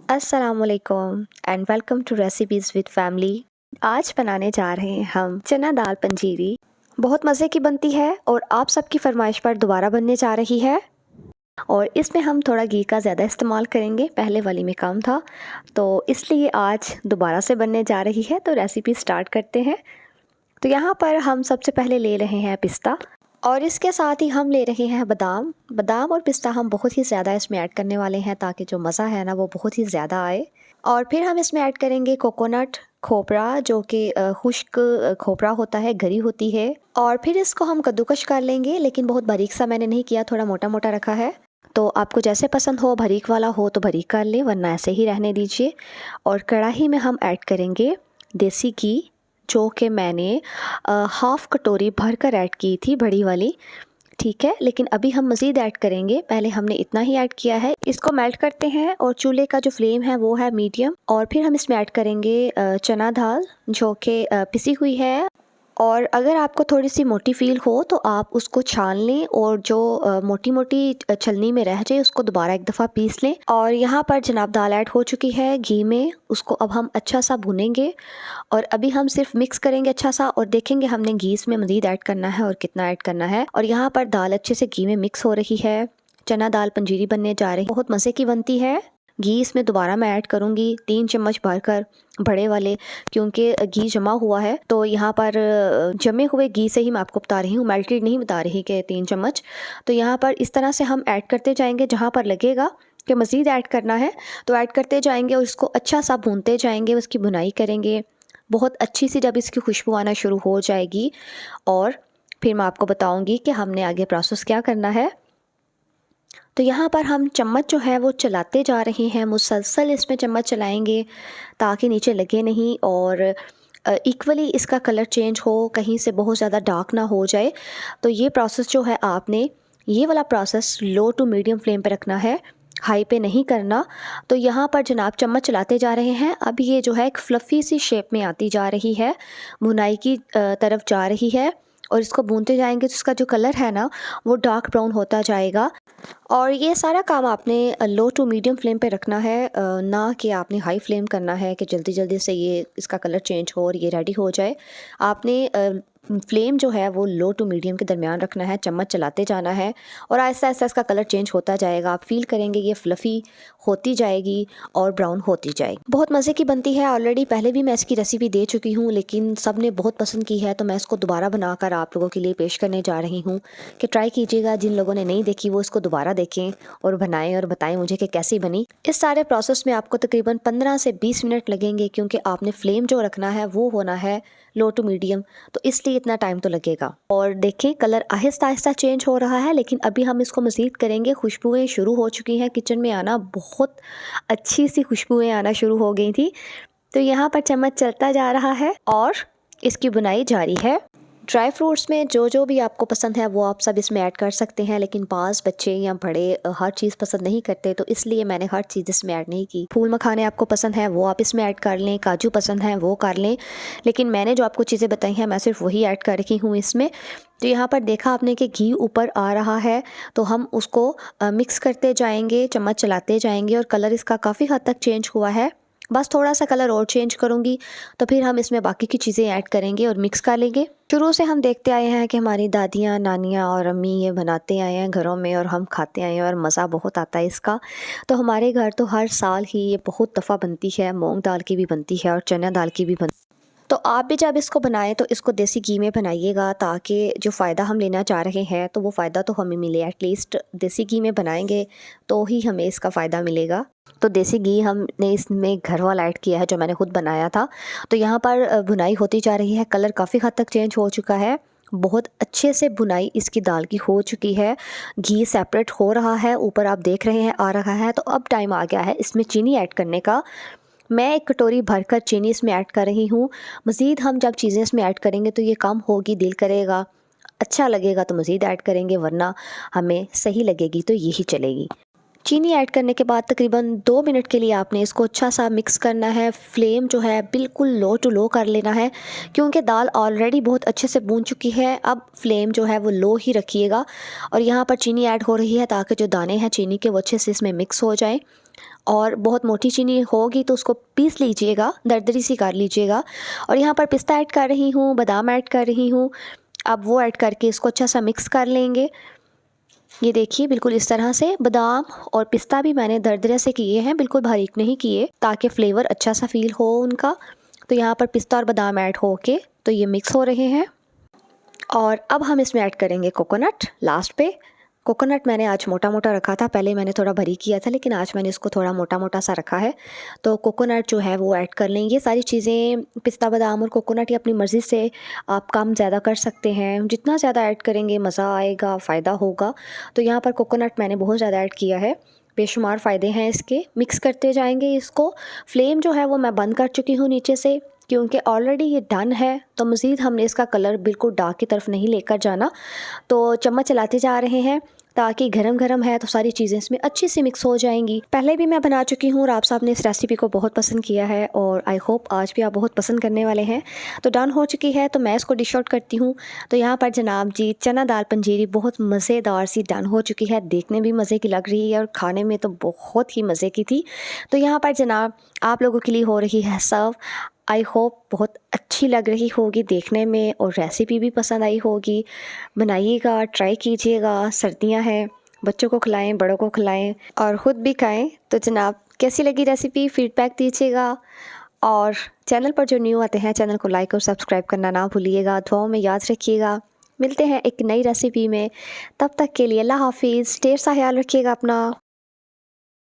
अस्सलामुअलैकुम and welcome to recipes with family. आज बनाने जा रहे हैं हम चना दाल पंजीरी। बहुत मज़े की बनती है और आप सबकी फरमाइश पर दोबारा बनने जा रही है। और इसमें हम थोड़ा घी का ज़्यादा इस्तेमाल करेंगे, पहले वाली में कम था, तो इसलिए आज दोबारा से बनने जा रही है। तो रेसिपी स्टार्ट करते हैं। तो यहाँ पर हम सबसे पहले ले रहे हैं पिस्ता और इसके साथ ही हम ले रहे हैं बादाम। बादाम और पिस्ता हम बहुत ही ज़्यादा इसमें ऐड करने वाले हैं ताकि जो मज़ा है ना वो बहुत ही ज़्यादा आए। और फिर हम इसमें ऐड करेंगे कोकोनट खोपरा, जो कि खुश्क खोपरा होता है, गरी होती है। और फिर इसको हम कद्दूकश कर लेंगे, लेकिन बहुत बारीक सा मैंने नहीं किया, थोड़ा मोटा मोटा रखा है। तो आपको जैसे पसंद हो, बारीक वाला हो तो बारीक कर लें, वरना ऐसे ही रहने दीजिए। और कढ़ाई में हम ऐड करेंगे देसी घी, जो कि मैंने हाफ़ कटोरी भर कर ऐड की थी, बड़ी वाली। ठीक है, लेकिन अभी हम मज़ीद ऐड करेंगे, पहले हमने इतना ही ऐड किया है। इसको मेल्ट करते हैं और चूल्हे का जो फ्लेम है वो है मीडियम। और फिर हम इसमें ऐड करेंगे चना दाल, जो कि पिसी हुई है। और अगर आपको थोड़ी सी मोटी फील हो तो आप उसको छान लें, और जो मोटी मोटी छलनी में रह जाए उसको दोबारा एक दफ़ा पीस लें। और यहाँ पर जनाब दाल ऐड हो चुकी है घी में, उसको अब हम अच्छा सा भुनेंगे। और अभी हम सिर्फ मिक्स करेंगे अच्छा सा, और देखेंगे हमने घी इसमें मज़ीद ऐड करना है और कितना ऐड करना है। और यहाँ पर दाल अच्छे से घी में मिक्स हो रही है। चना दाल पंजीरी बनने जा रही है, बहुत मज़े की बनती है। घी इसमें दोबारा मैं ऐड करूँगी 3 चम्मच भरकर, बड़े वाले, क्योंकि घी जमा हुआ है। तो यहाँ पर जमे हुए घी से ही मैं आपको बता रही हूँ, मेल्टेड नहीं बता रही कि 3 चम्मच। तो यहाँ पर इस तरह से हम ऐड करते जाएंगे, जहाँ पर लगेगा कि मज़ीद ऐड करना है तो ऐड करते जाएंगे और इसको अच्छा सा भूनते जाएंगे, उसकी भुनाई करेंगे बहुत अच्छी सी। जब इसकी खुशबू आना शुरू हो जाएगी, और फिर मैं आपको बताऊंगी कि हमने आगे प्रोसेस क्या करना है। तो यहाँ पर हम चम्मच जो है वो चलाते जा रहे हैं, मुसलसल इसमें चम्मच चलाएंगे ताकि नीचे लगे नहीं, और इक्वली इसका कलर चेंज हो, कहीं से बहुत ज़्यादा डार्क ना हो जाए। तो ये प्रोसेस जो है, आपने ये वाला process low to medium flame पे रखना है, हाई पे नहीं करना। तो यहाँ पर जनाब चम्मच चलाते जा रहे हैं। अब ये जो है एक फ्लफ़ी सी शेप में आती जा रही है, भुनाई की तरफ जा रही है। और इसको भूनते जाएंगे तो इसका जो कलर है ना वो डार्क ब्राउन होता जाएगा। और ये सारा काम आपने लो टू मीडियम फ्लेम पे रखना है, ना कि आपने हाई फ्लेम करना है कि जल्दी जल्दी से ये इसका कलर चेंज हो और ये रेडी हो जाए। आपने फ्लेम जो है वो लो टू मीडियम के दरमियान रखना है, चम्मच चलाते जाना है, और आहिस्ता आहिस्ता इसका कलर चेंज होता जाएगा। आप फील करेंगे ये फ्लफ़ी होती जाएगी और ब्राउन होती जाएगी। बहुत मज़े की बनती है। ऑलरेडी पहले भी मैं इसकी रेसिपी दे चुकी हूँ, लेकिन सब ने बहुत पसंद की है, तो मैं इसको दोबारा बनाकर आप लोगों के लिए पेश करने जा रही हूँ कि ट्राई कीजिएगा। जिन लोगों ने नहीं देखी वो इसको दोबारा देखें और बनाएं और बताएं मुझे कि कैसी बनी। इस सारे प्रोसेस में आपको तकरीबन 15 से 20 मिनट लगेंगे, क्योंकि आपने फ्लेम जो रखना है वो होना है लो टू मीडियम, तो इसलिए इतना टाइम तो लगेगा। और देखें कलर आहिस्ता आहिस्ता चेंज हो रहा है, लेकिन अभी हम इसको मज़ीद करेंगे। खुशबुएं शुरू हो चुकी हैं किचन में आना, बहुत अच्छी सी खुशबुएं आना शुरू हो गई थी। तो यहाँ पर चम्मच चलता जा रहा है और इसकी बुनाई जारी है। ड्राई फ्रूट्स में जो जो भी आपको पसंद है वो आप सब इसमें ऐड कर सकते हैं, लेकिन बाज़ बच्चे या बड़े हर चीज़ पसंद नहीं करते, तो इसलिए मैंने हर चीज़ इसमें ऐड नहीं की। फूल मखाने आपको पसंद है वो आप इसमें ऐड कर लें, काजू पसंद है वो कर लें, लेकिन मैंने जो आपको चीज़ें बताई हैं मैं सिर्फ वही ऐड कर रही हूँ इसमें। तो यहाँ पर देखा आपने कि घी ऊपर आ रहा है, तो हम उसको मिक्स करते जाएंगे, चम्मच चलाते जाएंगे, और कलर इसका काफ़ी हद तक चेंज हुआ है। बस थोड़ा सा कलर और चेंज करूँगी तो फिर हम इसमें बाकी की चीज़ें ऐड करेंगे और मिक्स कर लेंगे। शुरू से हम देखते आए हैं कि हमारी दादियाँ, नानियाँ और अम्मी ये बनाते आए हैं घरों में, और हम खाते आए हैं, और मज़ा बहुत आता है इसका। तो हमारे घर तो हर साल ही ये बहुत दफ़ा बनती है। मूंग दाल की भी बनती है और चना दाल की भी बनती है। तो आप भी जब इसको बनाएं तो इसको देसी घी में बनाइएगा, ताकि जो फ़ायदा हम लेना चाह रहे हैं तो वो फ़ायदा तो हमें मिले। एटलीस्ट देसी घी में बनाएंगे तो ही हमें इसका फ़ायदा मिलेगा। तो देसी घी हमने इसमें घर वाला ऐड किया है, जो मैंने खुद बनाया था। तो यहाँ पर भुनाई होती जा रही है, कलर काफ़ी हद तक चेंज हो चुका है, बहुत अच्छे से भुनाई इसकी दाल की हो चुकी है। घी सेपरेट हो रहा है, ऊपर आप देख रहे हैं आ रहा है। तो अब टाइम आ गया है इसमें चीनी ऐड करने का। मैं एक कटोरी भरकर चीनी इसमें ऐड कर रही हूँ। मज़ीद हम जब चीज़ें इसमें ऐड करेंगे तो ये कम होगी, दिल करेगा, अच्छा लगेगा तो मज़ीद ऐड करेंगे, वरना हमें सही लगेगी तो यही चलेगी। चीनी ऐड करने के बाद तकरीबन 2 मिनट के लिए आपने इसको अच्छा सा मिक्स करना है। फ्लेम जो है बिल्कुल लो टू लो कर लेना है, क्योंकि दाल ऑलरेडी बहुत अच्छे से भून चुकी है। अब फ्लेम जो है वो लो ही रखिएगा। और यहाँ पर चीनी ऐड हो रही है ताकि जो दाने हैं चीनी के वो अच्छे से इसमें मिक्स हो जाएं। और बहुत मोटी चीनी होगी तो उसको पीस लीजिएगा, दरदरी सी कर लीजिएगा। और यहाँ पर पिस्ता ऐड कर रही हूँ, बादाम ऐड कर रही हूँ। अब वो ऐड करके इसको अच्छा सा मिक्स कर लेंगे। ये देखिए बिल्कुल इस तरह से बादाम और पिस्ता भी मैंने दरदरे से किए हैं, बिल्कुल बारीक नहीं किए, ताकि फ्लेवर अच्छा सा फील हो उनका। तो यहाँ पर पिस्ता और बादाम ऐड होके तो ये मिक्स हो रहे हैं। और अब हम इसमें ऐड करेंगे कोकोनट लास्ट पे। कोकोनट मैंने आज मोटा मोटा रखा था, पहले मैंने थोड़ा बारीक किया था, लेकिन आज मैंने इसको थोड़ा मोटा मोटा सा रखा है। तो कोकोनट जो है वो ऐड कर लें। ये सारी चीज़ें पिस्ता बादाम और कोकोनट ये अपनी मर्ज़ी से आप कम ज़्यादा कर सकते हैं। जितना ज़्यादा ऐड करेंगे मज़ा आएगा, फ़ायदा होगा। तो यहाँ पर कोकोनट मैंने बहुत ज़्यादा ऐड किया है, बेशुमार फ़ायदे हैं इसके। मिक्स करते जाएंगे इसको। फ्लेम जो है वो मैं बंद कर चुकी हूँ नीचे से, क्योंकि ऑलरेडी ये डन है। तो मज़ीद हमने इसका कलर बिल्कुल डार्क की तरफ नहीं लेकर जाना। तो चम्मच चलाते जा रहे हैं ताकि गरम गरम है तो सारी चीज़ें इसमें अच्छी सी मिक्स हो जाएंगी। पहले भी मैं बना चुकी हूँ और आप साहब ने इस रेसिपी को बहुत पसंद किया है, और आई होप आज भी आप बहुत पसंद करने वाले हैं। तो डन हो चुकी है, तो मैं इसको डिश आउट करती हूँ। तो यहाँ पर जनाब जी चना दाल पंजीरी बहुत मज़ेदार सी डन हो चुकी है। देखने भी मज़े की लग रही है और खाने में तो बहुत ही मज़े की थी। तो यहाँ पर जनाब आप लोगों के लिए हो रही है सर्व। आई होप बहुत अच्छी लग रही होगी देखने में, और रेसिपी भी पसंद आई होगी। बनाइएगा, ट्राई कीजिएगा। सर्दियां हैं, बच्चों को खिलाएं, बड़ों को खिलाएं और ख़ुद भी खाएं। तो जनाब कैसी लगी रेसिपी फीडबैक दीजिएगा। और चैनल पर जो न्यू आते हैं चैनल को लाइक और सब्सक्राइब करना ना भूलिएगा। दुआओं में याद रखिएगा। मिलते हैं एक नई रेसिपी में, तब तक के लिए अल्लाह हाफिज़। ढेर सा ख्याल रखिएगा अपना।